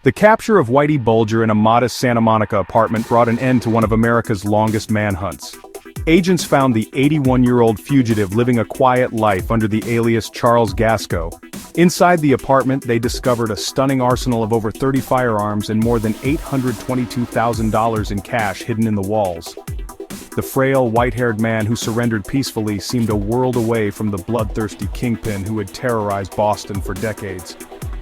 The capture of Whitey Bulger in a modest Santa Monica apartment brought an end to one of America's longest manhunts. Agents found the 81-year-old fugitive living a quiet life under the alias Charles Gasco. Inside the apartment, they discovered a stunning arsenal of over 30 firearms and more than $822,000 in cash hidden in the walls. The frail, white-haired man who surrendered peacefully seemed a world away from the bloodthirsty kingpin who had terrorized Boston for decades.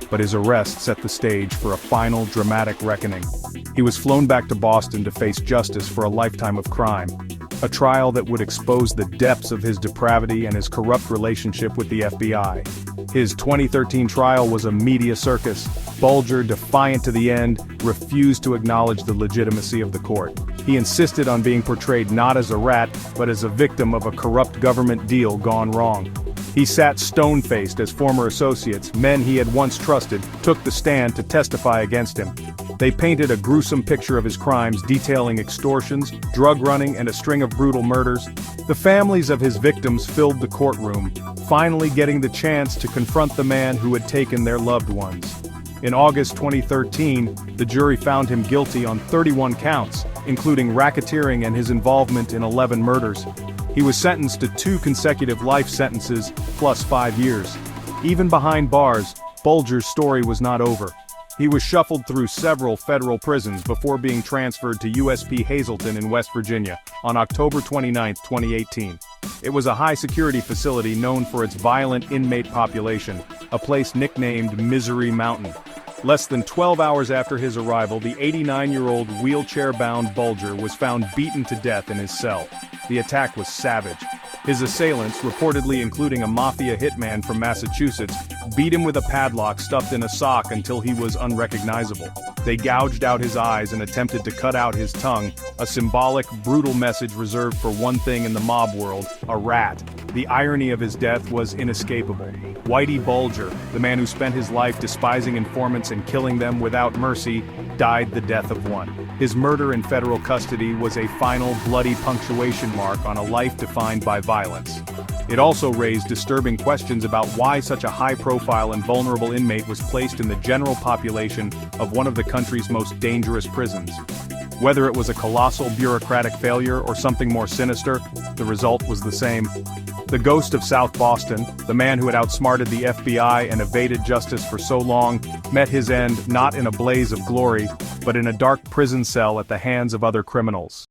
But his arrest set the stage for a final, dramatic reckoning. He was flown back to Boston to face justice for a lifetime of crime. A trial that would expose the depths of his depravity and his corrupt relationship with the FBI. His 2013 trial was a media circus. Bulger, defiant to the end, refused to acknowledge the legitimacy of the court. He insisted on being portrayed not as a rat, but as a victim of a corrupt government deal gone wrong. He sat stone-faced as former associates, men he had once trusted, took the stand to testify against him. They painted a gruesome picture of his crimes, detailing extortions, drug running, and a string of brutal murders. The families of his victims filled the courtroom, finally getting the chance to confront the man who had taken their loved ones. In August 2013, the jury found him guilty on 31 counts, including racketeering and his involvement in 11 murders. He was sentenced to 2 consecutive life sentences, plus 5 years. Even behind bars, Bulger's story was not over. He was shuffled through several federal prisons before being transferred to USP Hazleton in West Virginia on October 29, 2018. It was a high-security facility known for its violent inmate population, a place nicknamed Misery Mountain. Less than 12 hours after his arrival, the 89-year-old wheelchair-bound Bulger was found beaten to death in his cell. The attack was savage. His assailants, reportedly including a mafia hitman from Massachusetts, beat him with a padlock stuffed in a sock until he was unrecognizable. They gouged out his eyes and attempted to cut out his tongue, a symbolic, brutal message reserved for one thing in the mob world, a rat. The irony of his death was inescapable. Whitey Bulger, the man who spent his life despising informants and killing them without mercy, died the death of one. His murder in federal custody was a final, bloody punctuation mark on a life defined by violence. It also raised disturbing questions about why such a high-profile and vulnerable inmate was placed in the general population of one of the country's most dangerous prisons. Whether it was a colossal bureaucratic failure or something more sinister, the result was the same. The ghost of South Boston, the man who had outsmarted the FBI and evaded justice for so long, met his end not in a blaze of glory, but in a dark prison cell at the hands of other criminals.